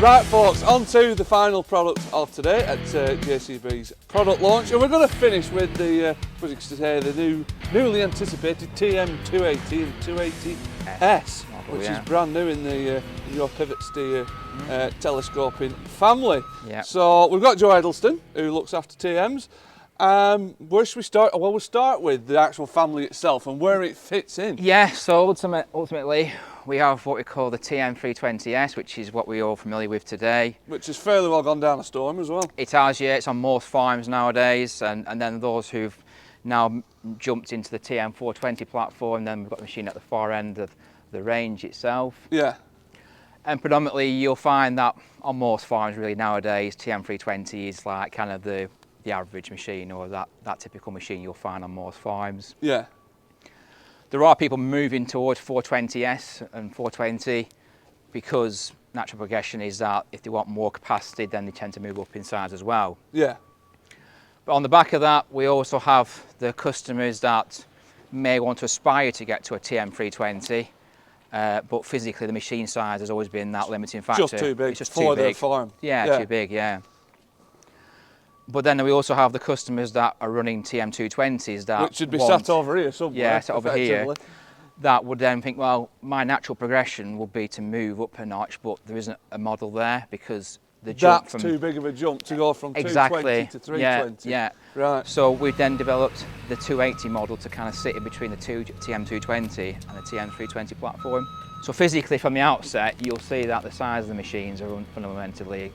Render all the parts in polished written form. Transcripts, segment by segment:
Right folks, on to the final product of today at JCB's product launch, and we're going to finish with the, the newly anticipated TM280 and 280S, which is brand new in the your pivot steer telescoping family. Yeah. So we've got Joe Edelston, who looks after TMs. Where should we start? Well, we'll start with the actual family itself and where it fits in. Yeah, so ultimately we have what we call the TM280S, which is what we're all familiar with today. Which has fairly well gone down a storm as well. It has, yeah, it's on most farms nowadays, and then those who've now jumped into the TM420 platform, then we've got the machine at the far end of the range itself. Yeah. And predominantly you'll find that on most farms really nowadays, TM320 is like kind of the average machine, or that typical machine you'll find on most farms. Yeah. There are people moving towards 420S and 420 because natural progression is that if they want more capacity, then they tend to move up in size as well. Yeah. But on the back of that, we also have the customers that may want to aspire to get to a TM320, but physically the machine size has always been that limiting factor. Just too big. It's just for too big. the farm. Yeah, too big, yeah. But then we also have the customers that are running TM220s that which should be sat over here somewhere. Yeah, sat over here. That would then think, well, my natural progression would be to move up a notch, but there isn't a model there because the jump that's from... too big of a jump to go from exactly 220 to 320. Yeah. Right. So we then developed the 280 model to kind of sit in between the TM220 and the TM320 platform. So physically from the outset, you'll see that the size of the machines are fundamentally,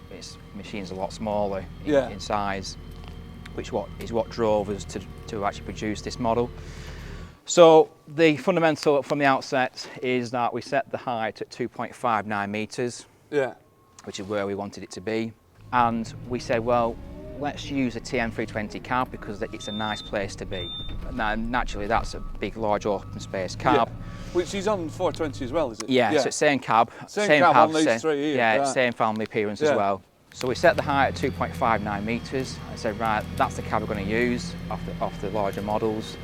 machines a lot smaller in size, which is what drove us to actually produce this model. So the fundamental from the outset is that we set the height at 2.59 metres, which is where we wanted it to be. And we said, well, let's use a TM320 cab because it's a nice place to be. Now, naturally, that's a big, large open space cab. Yeah. Which is on 420 as well, is it? Yeah, so it's same cab. Same cab on these three here. Yeah, right. Same family appearance as well. So we set the height at 2.59 metres. I said, right, that's the cab we're going to use off the larger models.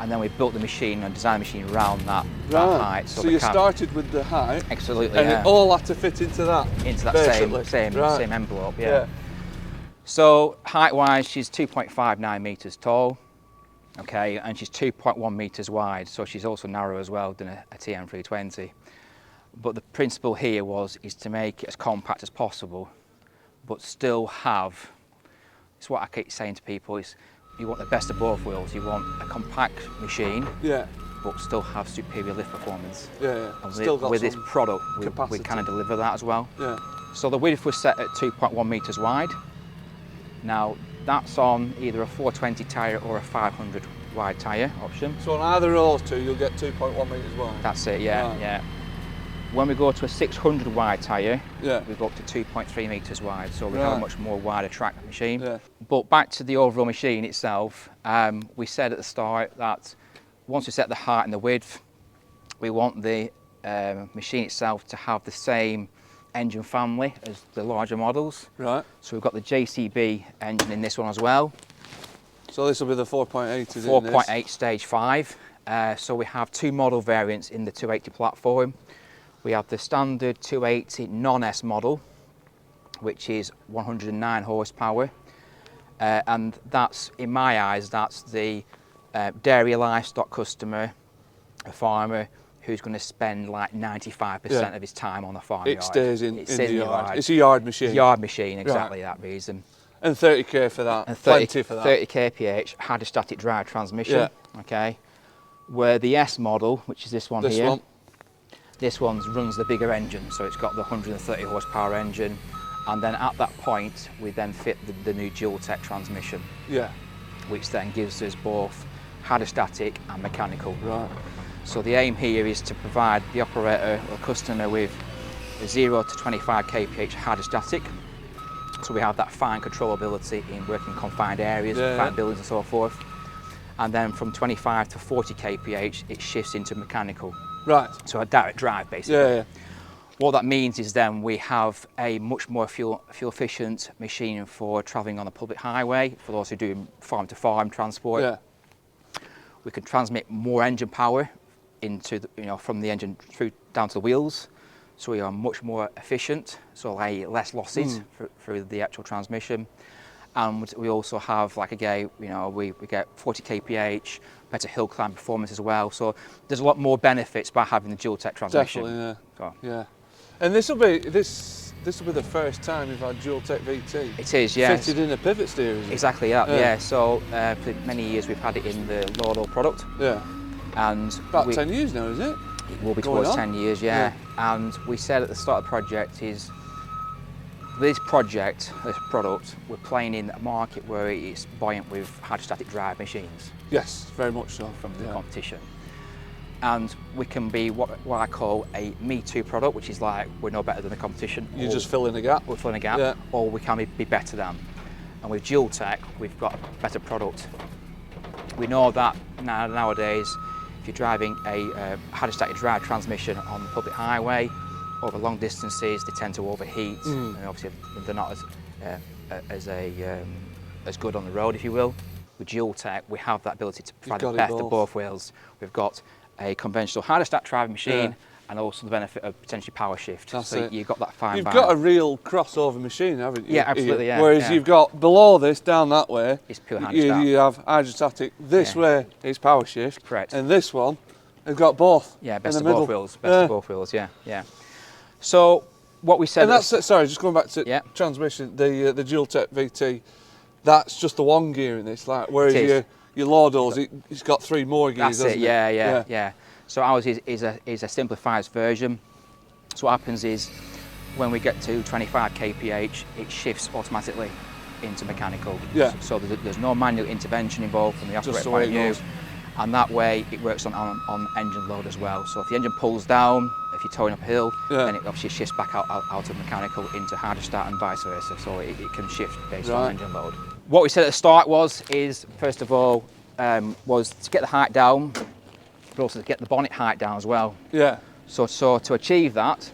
And then we built the machine and designed the machine around that height. So you started with the height. Absolutely, and it all had to fit into that. Into that same envelope, yeah. So height-wise, she's 2.59 metres tall, okay, and she's 2.1 metres wide, so she's also narrow as well than a TM320. But the principle here is to make it as compact as possible, but still have, it's what I keep saying to people, is you want the best of both worlds. You want a compact machine, but still have superior lift performance. And still with this product, we kind of deliver that as well. So the width was set at 2.1 metres wide. Now, that's on either a 420 tyre or a 500 wide tyre option. So on either of those two, you'll get 2.1 metres wide? That's it, yeah. When we go to a 600 wide tyre, we go up to 2.3 metres wide, so we have a much more wider track machine. But back to the overall machine itself, we said at the start that once we set the height and the width, we want the machine itself to have the same engine family as the larger models. Right. So we've got the JCB engine in this one as well. So this will be the 4.8, is it? 4.8 stage 5. So we have two model variants in the 280 platform. We have the standard 280 non-S model, which is 109 horsepower. And that's, in my eyes, that's the dairy livestock customer, a farmer, who's going to spend like 95% of his time on the farm yard. It stays in the yard. It's a yard machine. Yard machine, exactly that reason. And 30k for that, and 30 for that. 30 kph, hydrostatic drive transmission, okay. Where the S model, which is this one here, this one runs the bigger engine, so it's got the 130 horsepower engine, and then at that point we then fit the new dual tech transmission, which then gives us both hydrostatic and mechanical. Right. So the aim here is to provide the operator or customer with a 0 to 25 kph hydrostatic, so we have that fine controllability in working confined areas, confined buildings and so forth. And then from 25 to 40 kph it shifts into mechanical. Right. So a direct drive basically. What that means is then we have a much more fuel efficient machine for travelling on a public highway, for those who do farm to farm transport. We can transmit more engine power into from the engine through down to the wheels, so we are much more efficient, so like less losses through the actual transmission. And we also have, like again, you know, we get 40 kph, better hill climb performance as well. So there's a lot more benefits by having the dual tech transmission. Definitely, yeah. So. Yeah. And this will be the first time you've had dual tech VT. It is, yes. Fitted in a pivot steer, is it? Exactly that, yeah. So for many years we've had it in the Loadall product. Yeah. And about 10 years now, is it? It will be towards 10 years, yeah. And we said at the start of the project is, this product, we're playing in a market where it's buoyant with hydrostatic drive machines. Yes, very much so. From the competition. And we can be what I call a Me Too product, which is like we're no better than the competition. You're just filling a gap. We're filling a gap, or we can be better than. And with dual tech, we've got a better product. We know that nowadays, if you're driving a hydrostatic drive transmission on the public highway, over long distances, they tend to overheat, and obviously they're not as good on the road, if you will. With dual tech, we have that ability to provide the best of both worlds. We've got a conventional hydrostatic driving machine, and also the benefit of potentially power shift. You've got that fine balance. You've got a real crossover machine, haven't you? Yeah, absolutely. Yeah. Whereas you've got below this, down that way, it's pure hydrostatic. You have hydrostatic. This way is power shift. Correct. And this one, they've got both. Yeah, best of both worlds. Best of both worlds. Yeah, yeah. So what we said. And that's sorry, just going back to transmission. The dual tech VT, that's just the one gear in this. Like whereas your Loadalls, it's got 3 more gears. That's it. Yeah. So ours is a simplified version. So what happens is when we get to 25 kph, it shifts automatically into mechanical. Yeah. So there's no manual intervention involved from the operator point of view. And that way it works on engine load as well. So if the engine pulls down, if you're towing uphill, then it obviously shifts back out of mechanical into hydrostat and vice versa. So it can shift based on engine load. What we said at the start is first of all, was to get the height down, but also to get the bonnet height down as well. Yeah. So to achieve that,